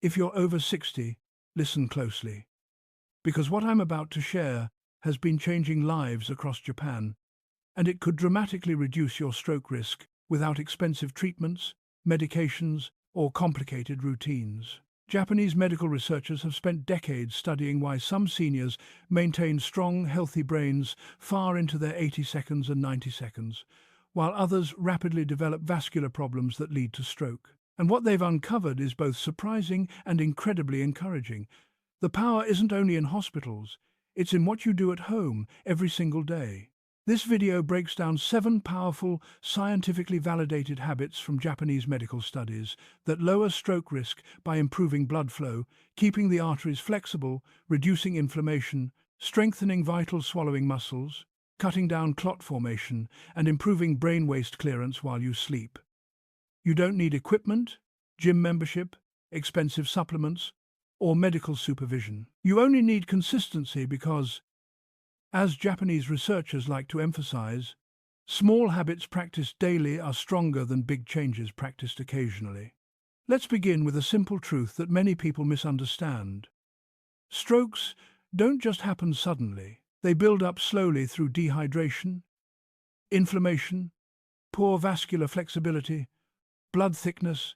If you're over 60, listen closely, because what I'm about to share has been changing lives across Japan, and it could dramatically reduce your stroke risk without expensive treatments, medications, or complicated routines. Japanese medical researchers have spent decades studying why some seniors maintain strong, healthy brains far into their 80 seconds and 90 seconds, while others rapidly develop vascular problems that lead to stroke. And what they've uncovered is both surprising and incredibly encouraging. The power isn't only in hospitals, it's in what you do at home every single day. This video breaks down 7 powerful, scientifically validated habits from Japanese medical studies that lower stroke risk by improving blood flow, keeping the arteries flexible, reducing inflammation, strengthening vital swallowing muscles, cutting down clot formation, and improving brain waste clearance while you sleep. You don't need equipment, gym membership, expensive supplements, or medical supervision. You only need consistency because, as Japanese researchers like to emphasize, small habits practiced daily are stronger than big changes practiced occasionally. Let's begin with a simple truth that many people misunderstand. Strokes don't just happen suddenly. They build up slowly through dehydration, inflammation, poor vascular flexibility, blood thickness,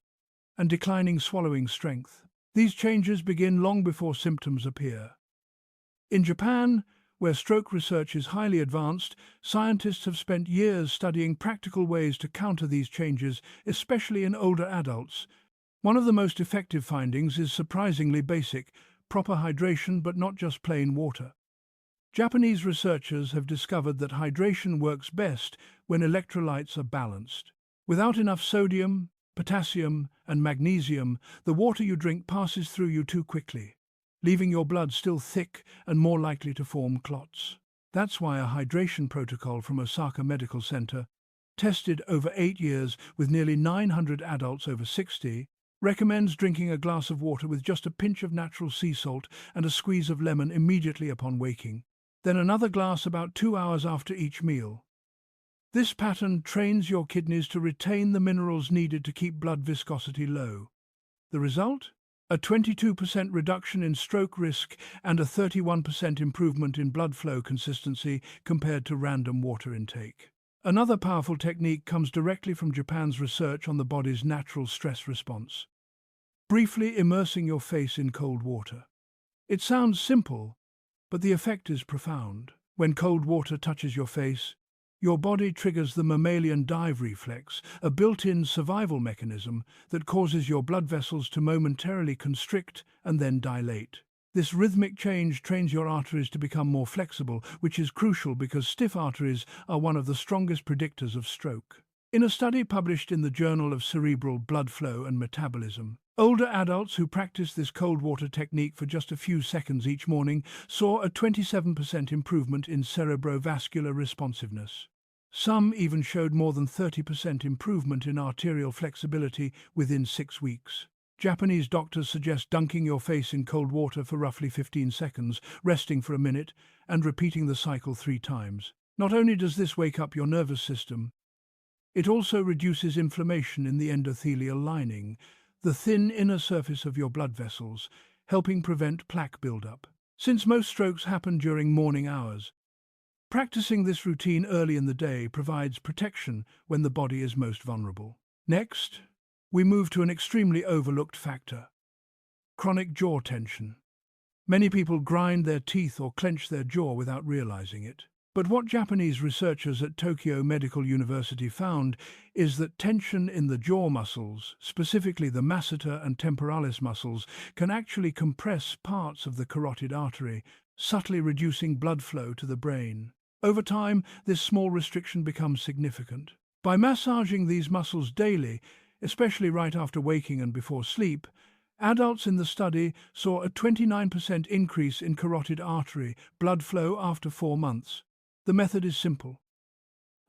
and declining swallowing strength. These changes begin long before symptoms appear. In Japan, where stroke research is highly advanced, scientists have spent years studying practical ways to counter these changes, especially in older adults. One of the most effective findings is surprisingly basic: proper hydration, but not just plain water. Japanese researchers have discovered that hydration works best when electrolytes are balanced. Without enough sodium, potassium, and magnesium, the water you drink passes through you too quickly, leaving your blood still thick and more likely to form clots. That's why a hydration protocol from Osaka Medical Center, tested over 8 years with nearly 900 adults over 60, recommends drinking a glass of water with just a pinch of natural sea salt and a squeeze of lemon immediately upon waking, then another glass about 2 hours after each meal. This pattern trains your kidneys to retain the minerals needed to keep blood viscosity low. The result? A 22% reduction in stroke risk and a 31% improvement in blood flow consistency compared to random water intake. Another powerful technique comes directly from Japan's research on the body's natural stress response: briefly immersing your face in cold water. It sounds simple, but the effect is profound. When cold water touches your face, your body triggers the mammalian dive reflex, a built-in survival mechanism that causes your blood vessels to momentarily constrict and then dilate. This rhythmic change trains your arteries to become more flexible, which is crucial because stiff arteries are one of the strongest predictors of stroke. In a study published in the Journal of Cerebral Blood Flow and Metabolism, older adults who practiced this cold water technique for just a few seconds each morning saw a 27% improvement in cerebrovascular responsiveness. Some even showed more than 30% improvement in arterial flexibility within 6 weeks. Japanese doctors suggest dunking your face in cold water for roughly 15 seconds, resting for a minute, and repeating the cycle 3 times. Not only does this wake up your nervous system, it also reduces inflammation in the endothelial lining, the thin inner surface of your blood vessels, helping prevent plaque buildup. Since most strokes happen during morning hours, practicing this routine early in the day provides protection when the body is most vulnerable. Next, we move to an extremely overlooked factor: chronic jaw tension. Many people grind their teeth or clench their jaw without realizing it. But what Japanese researchers at Tokyo Medical University found is that tension in the jaw muscles, specifically the masseter and temporalis muscles, can actually compress parts of the carotid artery, subtly reducing blood flow to the brain. Over time, this small restriction becomes significant. By massaging these muscles daily, especially right after waking and before sleep, adults in the study saw a 29% increase in carotid artery blood flow after 4 months. The method is simple.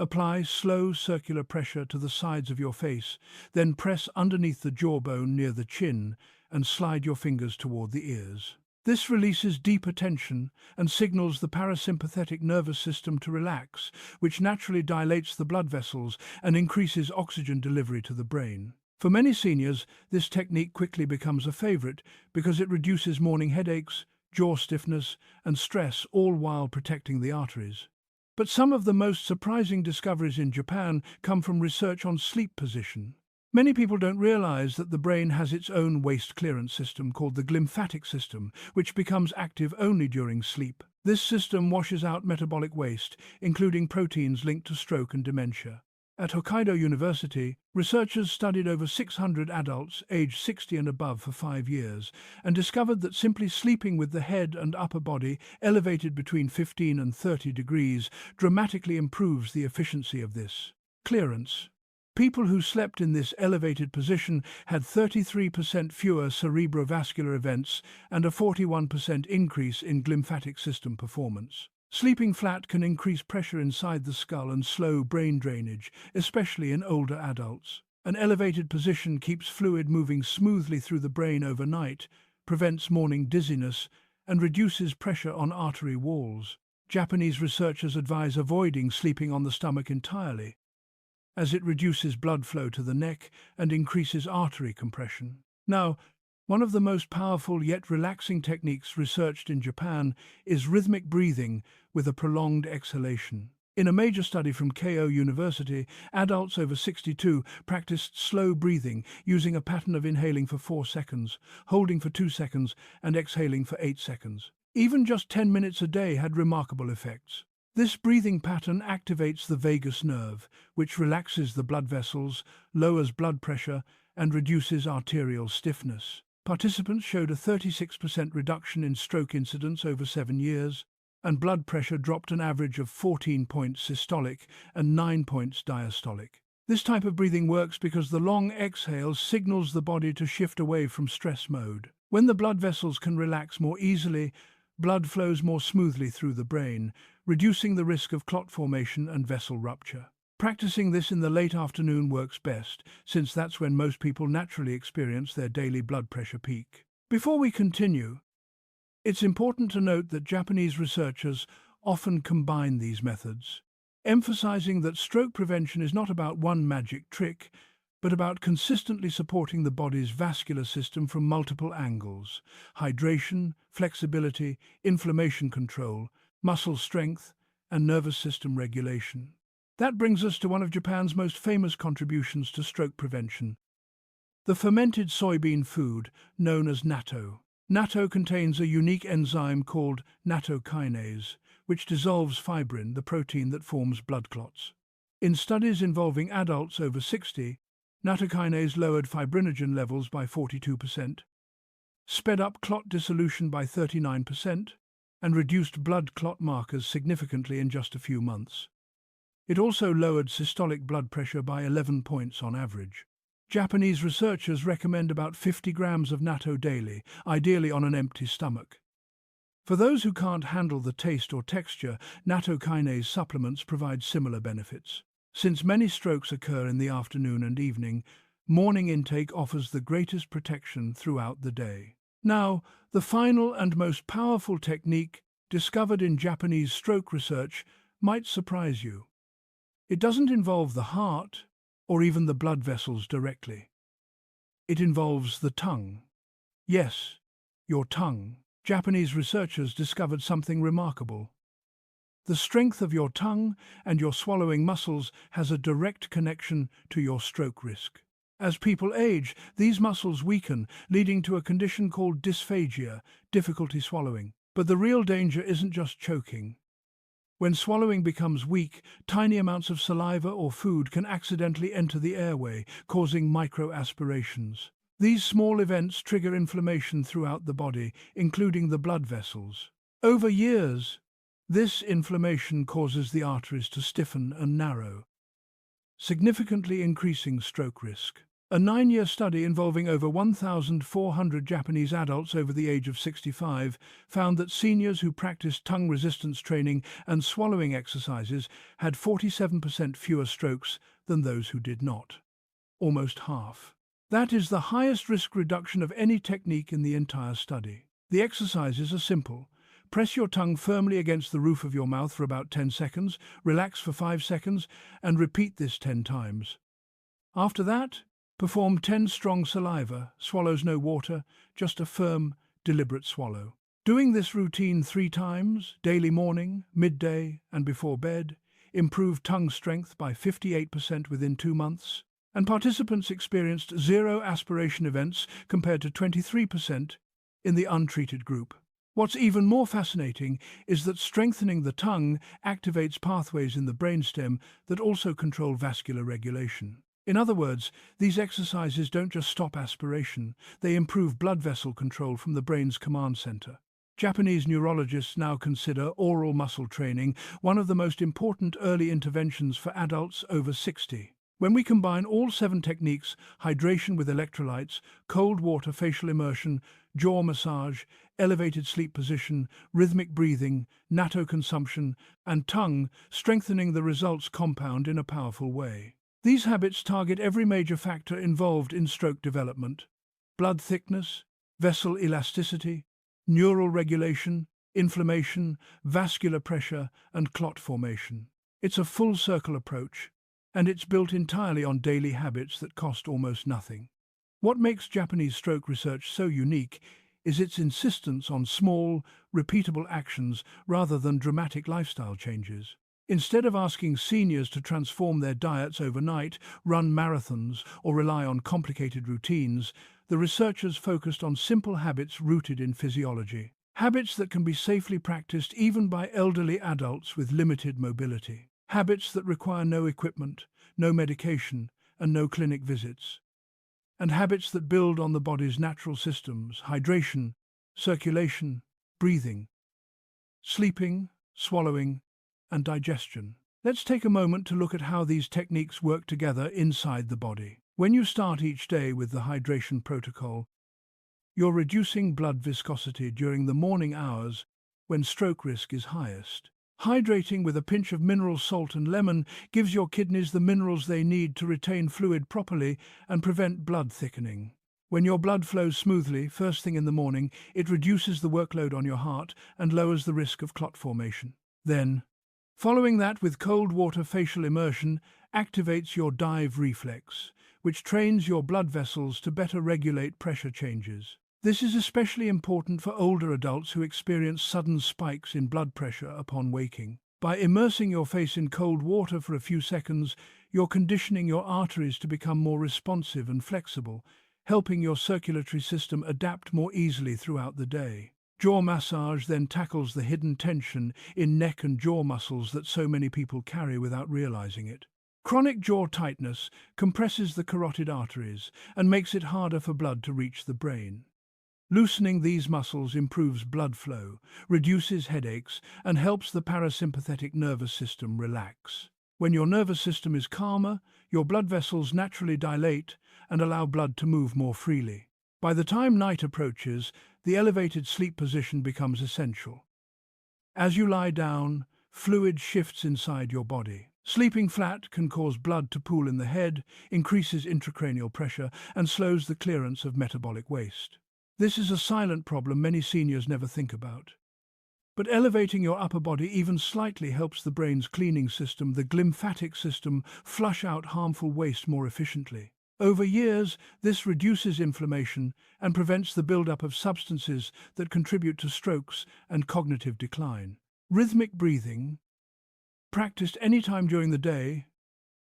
Apply slow circular pressure to the sides of your face, then press underneath the jawbone near the chin and slide your fingers toward the ears. This releases deeper tension and signals the parasympathetic nervous system to relax, which naturally dilates the blood vessels and increases oxygen delivery to the brain. For many seniors, this technique quickly becomes a favorite because it reduces morning headaches, jaw stiffness, and stress, all while protecting the arteries. But some of the most surprising discoveries in Japan come from research on sleep position. Many people don't realize that the brain has its own waste clearance system called the glymphatic system, which becomes active only during sleep. This system washes out metabolic waste, including proteins linked to stroke and dementia. At Hokkaido University, researchers studied over 600 adults aged 60 and above for 5 years and discovered that simply sleeping with the head and upper body elevated between 15 and 30 degrees dramatically improves the efficiency of this clearance. People who slept in this elevated position had 33% fewer cerebrovascular events and a 41% increase in glymphatic system performance. Sleeping flat can increase pressure inside the skull and slow brain drainage, especially in older adults. An elevated position keeps fluid moving smoothly through the brain overnight, prevents morning dizziness, and reduces pressure on artery walls. Japanese researchers advise avoiding sleeping on the stomach entirely, as it reduces blood flow to the neck and increases artery compression. Now, one of the most powerful yet relaxing techniques researched in Japan is rhythmic breathing with a prolonged exhalation. In a major study from Keio University, adults over 62 practiced slow breathing using a pattern of inhaling for 4 seconds, holding for 2 seconds, and exhaling for 8 seconds. Even just 10 minutes a day had remarkable effects. This breathing pattern activates the vagus nerve, which relaxes the blood vessels, lowers blood pressure, and reduces arterial stiffness. Participants showed a 36% reduction in stroke incidence over 7 years, and blood pressure dropped an average of 14 points systolic and 9 points diastolic. This type of breathing works because the long exhale signals the body to shift away from stress mode. When the blood vessels can relax more easily, blood flows more smoothly through the brain, reducing the risk of clot formation and vessel rupture. Practicing this in the late afternoon works best, since that's when most people naturally experience their daily blood pressure peak. Before we continue, it's important to note that Japanese researchers often combine these methods, emphasizing that stroke prevention is not about one magic trick, but about consistently supporting the body's vascular system from multiple angles: hydration, flexibility, inflammation control, muscle strength, and nervous system regulation. That brings us to one of Japan's most famous contributions to stroke prevention: the fermented soybean food known as natto. Natto contains a unique enzyme called nattokinase, which dissolves fibrin, the protein that forms blood clots. In studies involving adults over 60, nattokinase lowered fibrinogen levels by 42%, sped up clot dissolution by 39%, and reduced blood clot markers significantly in just a few months. It also lowered systolic blood pressure by 11 points on average. Japanese researchers recommend about 50 grams of natto daily, ideally on an empty stomach. For those who can't handle the taste or texture, nattokinase supplements provide similar benefits. Since many strokes occur in the afternoon and evening, morning intake offers the greatest protection throughout the day. Now, the final and most powerful technique discovered in Japanese stroke research might surprise you. It doesn't involve the heart or even the blood vessels directly. It involves the tongue. Yes, your tongue. Japanese researchers discovered something remarkable. The strength of your tongue and your swallowing muscles has a direct connection to your stroke risk. As people age, these muscles weaken, leading to a condition called dysphagia, difficulty swallowing. But the real danger isn't just choking. When swallowing becomes weak, tiny amounts of saliva or food can accidentally enter the airway, causing microaspirations. These small events trigger inflammation throughout the body, including the blood vessels. Over years, this inflammation causes the arteries to stiffen and narrow, significantly increasing stroke risk. A 9-year study involving over 1,400 Japanese adults over the age of 65 found that seniors who practiced tongue resistance training and swallowing exercises had 47% fewer strokes than those who did not. Almost half. That is the highest risk reduction of any technique in the entire study. The exercises are simple. Press your tongue firmly against the roof of your mouth for about 10 seconds, relax for 5 seconds, and repeat this 10 times. After that, Perform 10 strong saliva, swallows no water, just a firm, deliberate swallow. Doing this routine 3 times, daily morning, midday, and before bed, improved tongue strength by 58% within 2 months, and participants experienced zero aspiration events compared to 23% in the untreated group. What's even more fascinating is that strengthening the tongue activates pathways in the brainstem that also control vascular regulation. In other words, these exercises don't just stop aspiration, they improve blood vessel control from the brain's command center. Japanese neurologists now consider oral muscle training one of the most important early interventions for adults over 60. When we combine all 7 techniques, hydration with electrolytes, cold water facial immersion, jaw massage, elevated sleep position, rhythmic breathing, natto consumption, and tongue, strengthening the results compound in a powerful way. These habits target every major factor involved in stroke development: blood thickness, vessel elasticity, neural regulation, inflammation, vascular pressure, and clot formation. It's a full circle approach, and it's built entirely on daily habits that cost almost nothing. What makes Japanese stroke research so unique is its insistence on small, repeatable actions rather than dramatic lifestyle changes. Instead of asking seniors to transform their diets overnight, run marathons, or rely on complicated routines, the researchers focused on simple habits rooted in physiology. Habits that can be safely practiced even by elderly adults with limited mobility. Habits that require no equipment, no medication, and no clinic visits. And habits that build on the body's natural systems: hydration, circulation, breathing, sleeping, swallowing, and digestion. Let's take a moment to look at how these techniques work together inside the body. When you start each day with the hydration protocol, you're reducing blood viscosity during the morning hours when stroke risk is highest. Hydrating with a pinch of mineral salt and lemon gives your kidneys the minerals they need to retain fluid properly and prevent blood thickening. When your blood flows smoothly first thing in the morning, it reduces the workload on your heart and lowers the risk of clot formation. Then, following that with cold water facial immersion activates your dive reflex, which trains your blood vessels to better regulate pressure changes. This is especially important for older adults who experience sudden spikes in blood pressure upon waking. By immersing your face in cold water for a few seconds, you're conditioning your arteries to become more responsive and flexible, helping your circulatory system adapt more easily throughout the day. Jaw massage then tackles the hidden tension in neck and jaw muscles that so many people carry without realizing it. Chronic jaw tightness compresses the carotid arteries and makes it harder for blood to reach the brain. Loosening these muscles improves blood flow, reduces headaches, and helps the parasympathetic nervous system relax. When your nervous system is calmer, your blood vessels naturally dilate and allow blood to move more freely. By the time night approaches, the elevated sleep position becomes essential. As you lie down, fluid shifts inside your body. Sleeping flat can cause blood to pool in the head, increases intracranial pressure, and slows the clearance of metabolic waste. This is a silent problem many seniors never think about. But elevating your upper body even slightly helps the brain's cleaning system, the glymphatic system, flush out harmful waste more efficiently. Over years, this reduces inflammation and prevents the buildup of substances that contribute to strokes and cognitive decline. Rhythmic breathing, practiced anytime during the day,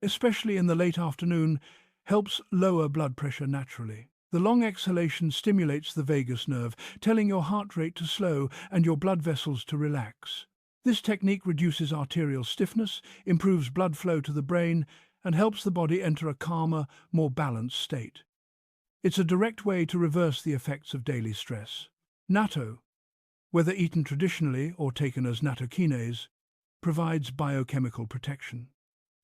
especially in the late afternoon, helps lower blood pressure naturally. The long exhalation stimulates the vagus nerve, telling your heart rate to slow and your blood vessels to relax. This technique reduces arterial stiffness, improves blood flow to the brain, and helps the body enter a calmer, more balanced state. It's a direct way to reverse the effects of daily stress. Natto, whether eaten traditionally or taken as nattokinase, provides biochemical protection.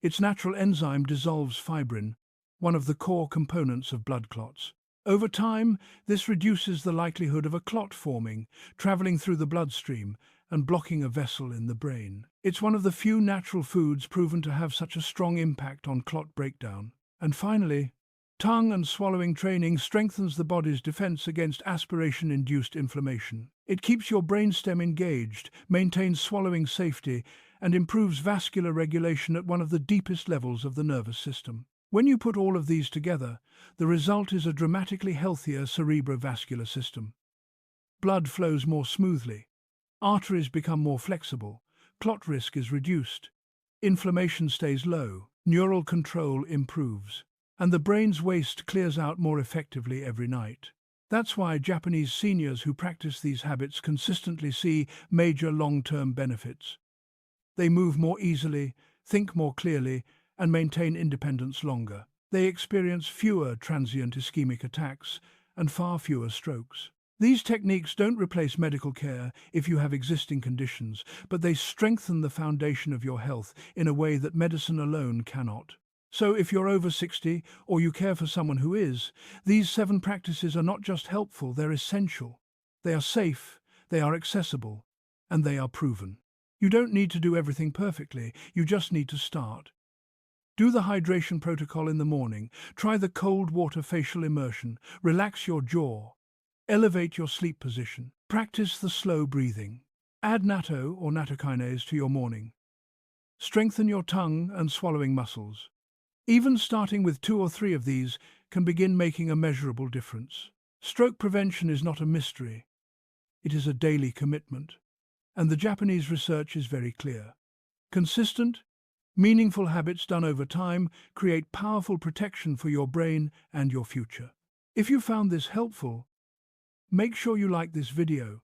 Its natural enzyme dissolves fibrin, one of the core components of blood clots. Over time, this reduces the likelihood of a clot forming, traveling through the bloodstream, and blocking a vessel in the brain. It's one of the few natural foods proven to have such a strong impact on clot breakdown. And finally, tongue and swallowing training strengthens the body's defense against aspiration-induced inflammation. It keeps your brainstem engaged, maintains swallowing safety, and improves vascular regulation at one of the deepest levels of the nervous system. When you put all of these together, the result is a dramatically healthier cerebrovascular system. Blood flows more smoothly, arteries become more flexible, clot risk is reduced, inflammation stays low, neural control improves, and the brain's waste clears out more effectively every night. That's why Japanese seniors who practice these habits consistently see major long-term benefits. They move more easily, think more clearly, and maintain independence longer. They experience fewer transient ischemic attacks and far fewer strokes. These techniques don't replace medical care if you have existing conditions, but they strengthen the foundation of your health in a way that medicine alone cannot. So if you're over 60 or you care for someone who is, these 7 practices are not just helpful, they're essential. They are safe, they are accessible, and they are proven. You don't need to do everything perfectly, you just need to start. Do the hydration protocol in the morning, try the cold water facial immersion, relax your jaw, elevate your sleep position, practice the slow breathing. Add natto or nattokinase to your morning. Strengthen your tongue and swallowing muscles. Even starting with 2 or 3 of these can begin making a measurable difference. Stroke prevention is not a mystery. It is a daily commitment. And the Japanese research is very clear. Consistent, meaningful habits done over time create powerful protection for your brain and your future. If you found this helpful, make sure you like this video,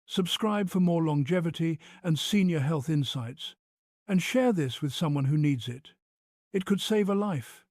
subscribe for more longevity and senior health insights, and share this with someone who needs it. It could save a life.